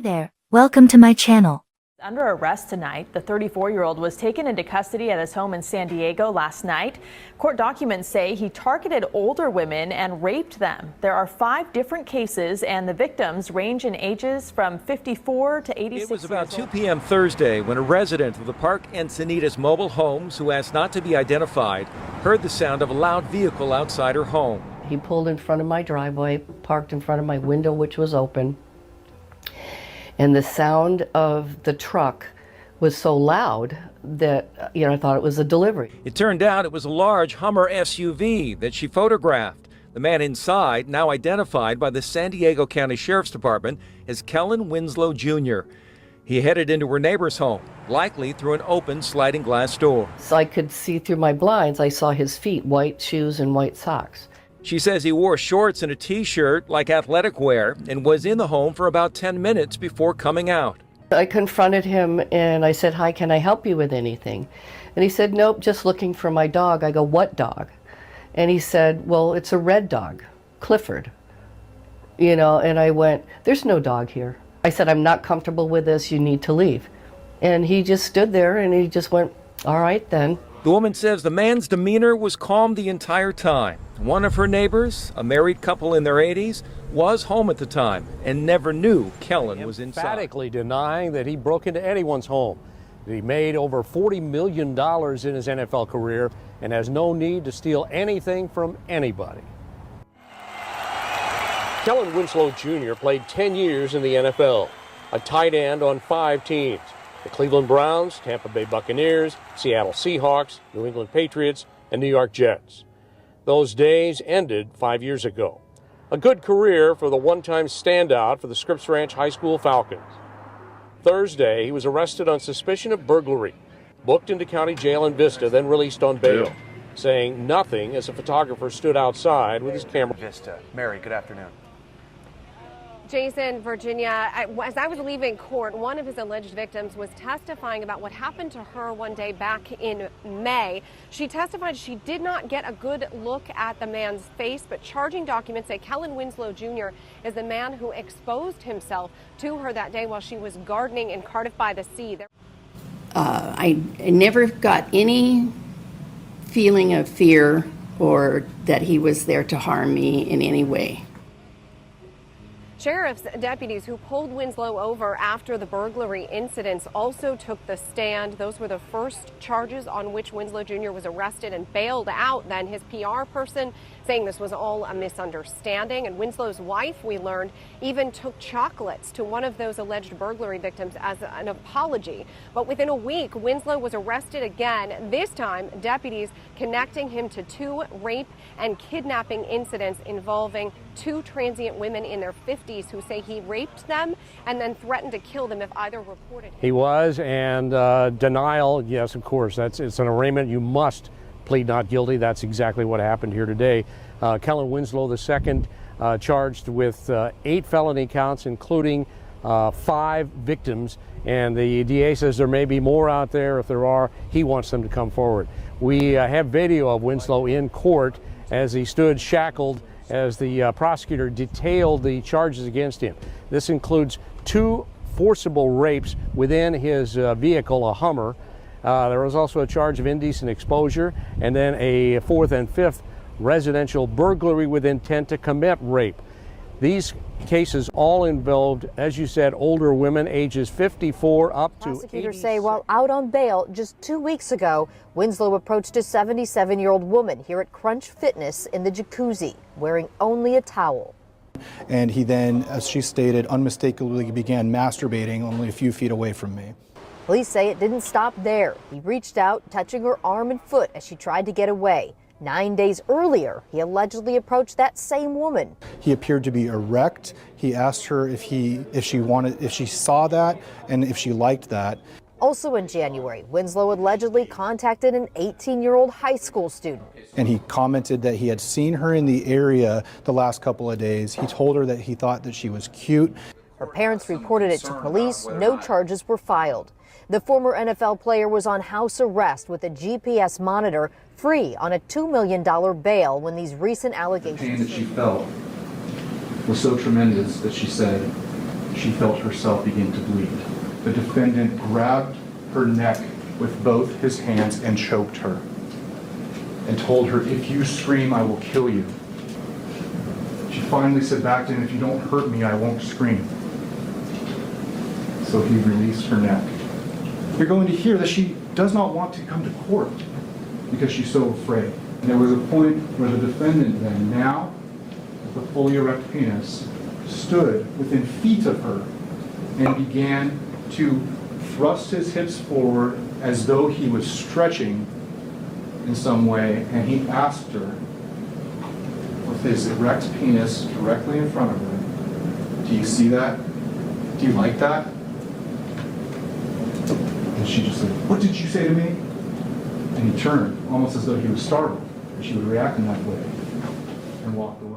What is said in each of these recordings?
there, welcome to my channel. Under arrest tonight, the 34-year-old was taken into custody at his home in San Diego last night. Court documents say he targeted older women and raped them. There are 5 different cases, and the victims range in ages from 54 to 86 years old. It was about 2 p.m. Thursday when a resident of the Park Encinitas mobile homes, who asked not to be identified, heard the sound of a loud vehicle outside her home. He pulled in front of my driveway, parked in front of my window, which was open. And the sound of the truck was so loud that, I thought it was a delivery. It turned out it was a large Hummer SUV that she photographed. The man inside, now identified by the San Diego County Sheriff's Department as Kellen Winslow Jr. He headed into her neighbor's home, likely through an open sliding glass door. So I could see through my blinds. I saw his feet, white shoes and white socks. She says he wore shorts and a t-shirt like athletic wear and was in the home for about 10 minutes before coming out. I confronted him and I said, "Hi, can I help you with anything?" And he said, "Nope, just looking for my dog." I go, "What dog?" And he said, "Well, it's a red dog, Clifford." And I went, "There's no dog here." I said, "I'm not comfortable with this, you need to leave." And he just stood there and he just went, "All right then." The woman says the man's demeanor was calm the entire time. One of her neighbors, a married couple in their 80s, was home at the time and never knew Kellen was inside. Emphatically denying that he broke into anyone's home. He made over $40 million in his NFL career and has no need to steal anything from anybody. Kellen Winslow Jr. played 10 years in the NFL, a tight end on 5 teams. The Cleveland Browns, Tampa Bay Buccaneers, Seattle Seahawks, New England Patriots, and New York Jets. Those days ended 5 years ago. A good career for the one-time standout for the Scripps Ranch High School Falcons. Thursday, he was arrested on suspicion of burglary, booked into county jail in Vista, then released on bail, saying nothing as a photographer stood outside with his camera. Vista. Mary, good afternoon. Jason, Virginia, as I was leaving court, one of his alleged victims was testifying about what happened to her one day back in May. She testified she did not get a good look at the man's face, but charging documents say Kellen Winslow Jr. is the man who exposed himself to her that day while she was gardening in Cardiff by the Sea. I never got any feeling of fear or that he was there to harm me in any way. Sheriff's deputies who pulled Winslow over after the burglary incidents also took the stand. Those were the first charges on which Winslow Jr. was arrested and bailed out. Then his PR person saying this was all a misunderstanding. And Winslow's wife, we learned, even took chocolates to one of those alleged burglary victims as an apology. But within a week, Winslow was arrested again, this time deputies connecting him to 2 rape and kidnapping incidents involving 2 transient women in their 50s who say he raped them and then threatened to kill them if either reported him. He was, and denial, yes, of course, it's an arraignment. You must plead not guilty. That's exactly what happened here today. Kellen Winslow II, charged with 8 felony counts, including 5 victims. And the DA says there may be more out there. If there are, he wants them to come forward. We have video of Winslow in court as he stood shackled as the prosecutor detailed the charges against him. This includes 2 forcible rapes within his vehicle, a Hummer. There was also a charge of indecent exposure, and then a 4th and 5th residential burglary with intent to commit rape. These cases all involved, as you said, older women ages 54 up to 86. Prosecutors say while out on bail just 2 weeks ago, Winslow approached a 77-year-old woman here at Crunch Fitness in the jacuzzi, wearing only a towel. And he then, as she stated, unmistakably began masturbating only a few feet away from me. Police say it didn't stop there. He reached out, touching her arm and foot as she tried to get away. 9 days earlier, he allegedly approached that same woman. He appeared to be erect. He asked her if she saw that and if she liked that. Also in January, Winslow allegedly contacted an 18-year-old high school student. And he commented that he had seen her in the area the last couple of days. He told her that he thought that she was cute. Her parents reported it to police. No charges were filed. The former NFL player was on house arrest with a GPS monitor, free on a $2 million bail when these recent allegations. The pain that she felt was so tremendous that she said, she felt herself begin to bleed. The defendant grabbed her neck with both his hands and choked her and told her, "If you scream, I will kill you." She finally said back to him, "If you don't hurt me, I won't scream." So he released her neck. You're going to hear that she does not want to come to court because she's so afraid. And there was a point where the defendant then, now with a fully erect penis, stood within feet of her and began to thrust his hips forward as though he was stretching in some way, and he asked her with his erect penis directly in front of her, "Do you see that? Do you like that?" And she just said, "What did you say to me?" And he turned, almost as though he was startled that she would react in that way, and walked away.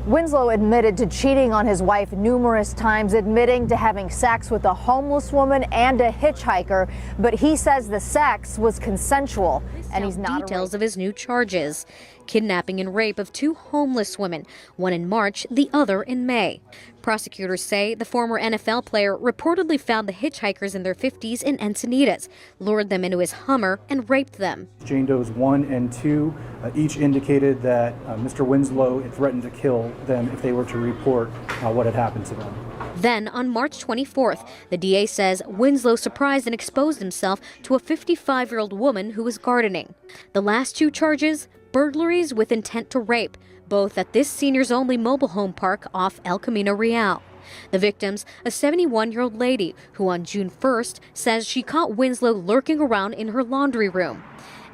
Winslow admitted to cheating on his wife numerous times, admitting to having sex with a homeless woman and a hitchhiker, but he says the sex was consensual and he's not details of his new charges: kidnapping and rape of 2 homeless women, one in March, the other in May. Prosecutors say the former NFL player reportedly found the hitchhikers in their 50s in Encinitas, lured them into his Hummer, and raped them. Jane Does 1 and 2 each indicated that Mr. Winslow had threatened to kill them if they were to report what had happened to them. Then, on March 24th, the DA says Winslow surprised and exposed himself to a 55-year-old woman who was gardening. The last 2 charges: burglaries with intent to rape, both at this seniors-only mobile home park off El Camino Real. The victims, a 71-year-old lady who on June 1st says she caught Winslow lurking around in her laundry room,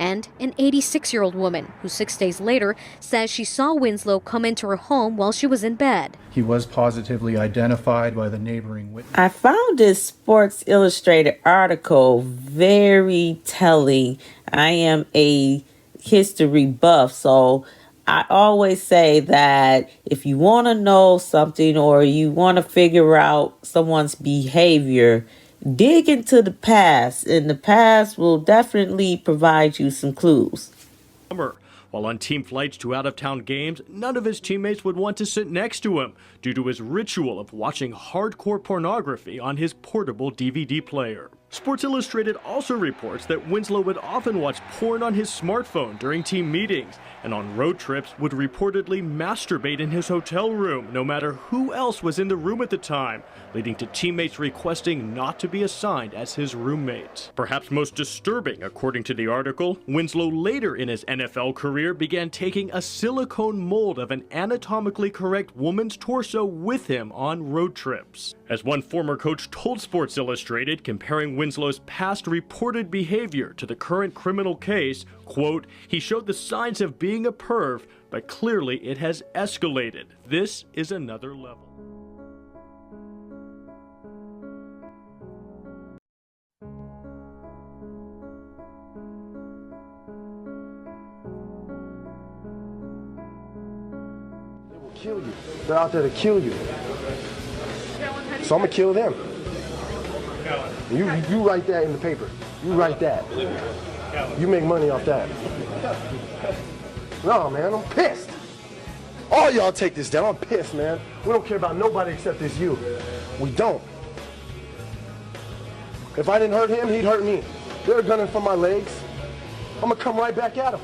and an 86-year-old woman who 6 days later says she saw Winslow come into her home while she was in bed. He was positively identified by the neighboring witness. I found this Sports Illustrated article very telling. I am a history buff, so I always say that if you want to know something or you want to figure out someone's behavior, dig into the past, and the past will definitely provide you some clues. While on team flights to out-of-town games, none of his teammates would want to sit next to him due to his ritual of watching hardcore pornography on his portable DVD player. Sports Illustrated also reports that Winslow would often watch porn on his smartphone during team meetings, and on road trips would reportedly masturbate in his hotel room no matter who else was in the room at the time, leading to teammates requesting not to be assigned as his roommate. Perhaps most disturbing, according to the article, Winslow later in his NFL career began taking a silicone mold of an anatomically correct woman's torso with him on road trips. As one former coach told Sports Illustrated, comparing Winslow's past reported behavior to the current criminal case, quote, "He showed the signs of being a perv, but clearly it has escalated. This is another level." They will kill you. They're out there to kill you. So I'm gonna kill them. You write that in the paper. You write that. You make money off that. No, man, I'm pissed. All y'all take this down. I'm pissed, man. We don't care about nobody except this you. We don't. If I didn't hurt him, he'd hurt me. They're gunning for my legs. I'm gonna come right back at him.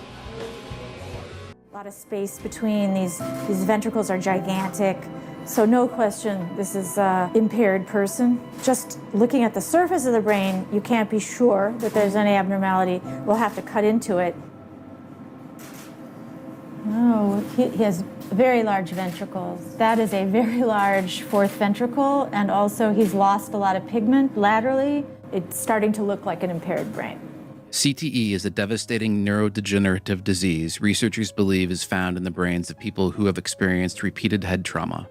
A lot of space between these ventricles are gigantic. So no question, this is an impaired person. Just looking at the surface of the brain, you can't be sure that there's any abnormality. We'll have to cut into it. Oh, he has very large ventricles. That is a very large fourth ventricle, and also he's lost a lot of pigment laterally. It's starting to look like an impaired brain. CTE is a devastating neurodegenerative disease researchers believe is found in the brains of people who have experienced repeated head trauma.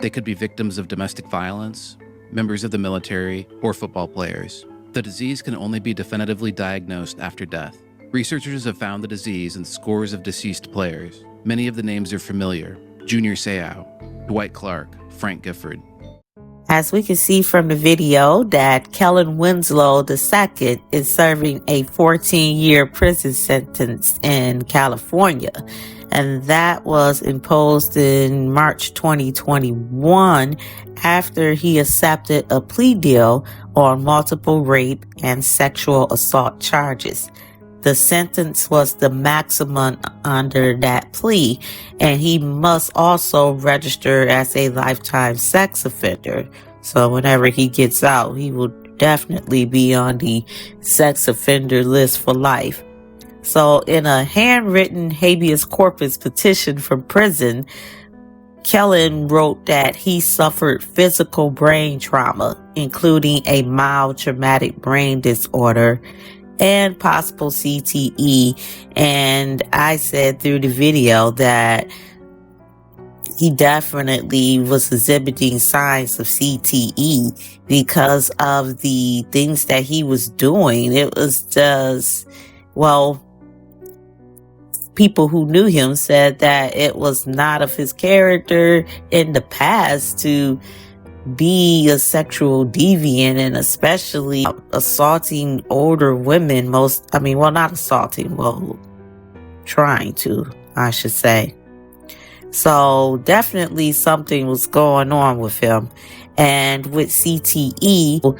They could be victims of domestic violence, members of the military, or football players. The disease can only be definitively diagnosed after death. Researchers have found the disease in scores of deceased players. Many of the names are familiar: Junior Seau, Dwight Clark, Frank Gifford. As we can see from the video, that Kellen Winslow II is serving a 14-year prison sentence in California. And that was imposed in March 2021 after he accepted a plea deal on multiple rape and sexual assault charges. The sentence was the maximum under that plea, and he must also register as a lifetime sex offender. So whenever he gets out, he will definitely be on the sex offender list for life. So in a handwritten habeas corpus petition from prison, Kellen wrote that he suffered physical brain trauma, including a mild traumatic brain disorder and possible CTE. And I said through the video that he definitely was exhibiting signs of CTE because of the things that he was doing. It was just, well, people who knew him said that it was not of his character in the past to be a sexual deviant, and especially assaulting older women. Not assaulting, trying to, I should say. So definitely something was going on with him. And with CTE,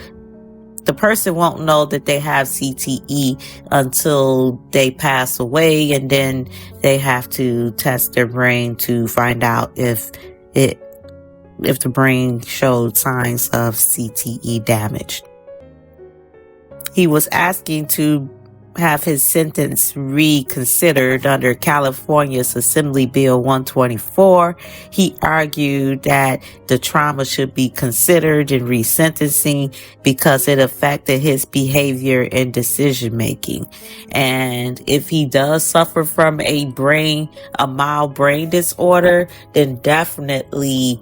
the person won't know that they have CTE until they pass away, and then they have to test their brain to find out if the brain showed signs of CTE damage. He was asking to have his sentence reconsidered under California's Assembly Bill 124. He argued that the trauma should be considered in resentencing because it affected his behavior and decision making. And if he does suffer from a mild brain disorder, then definitely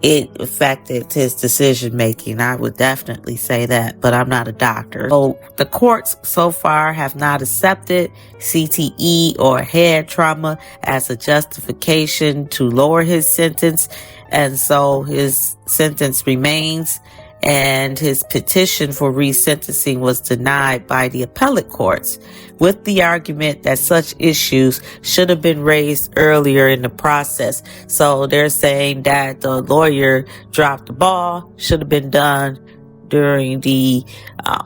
it affected his decision making. I would definitely say that, but I'm not a doctor. So the courts so far have not accepted CTE or head trauma as a justification to lower his sentence, and so his sentence remains, and his petition for resentencing was denied by the appellate courts with the argument that such issues should have been raised earlier in the process. So they're saying that the lawyer dropped the ball, should have been done during the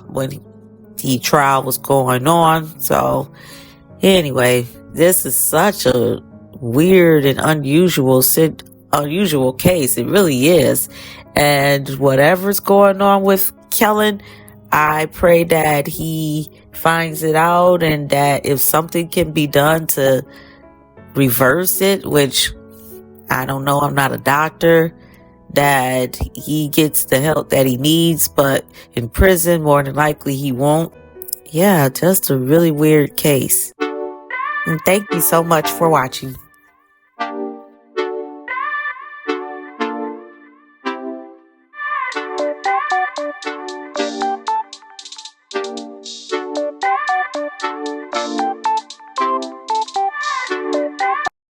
when the trial was going on. So anyway, this is such a weird and unusual case. It really is. And whatever's going on with Kellen, I pray that he finds it out, and that if something can be done to reverse it, which I don't know, I'm not a doctor, that he gets the help that he needs, but in prison, more than likely he won't. Yeah, just a really weird case. And thank you so much for watching.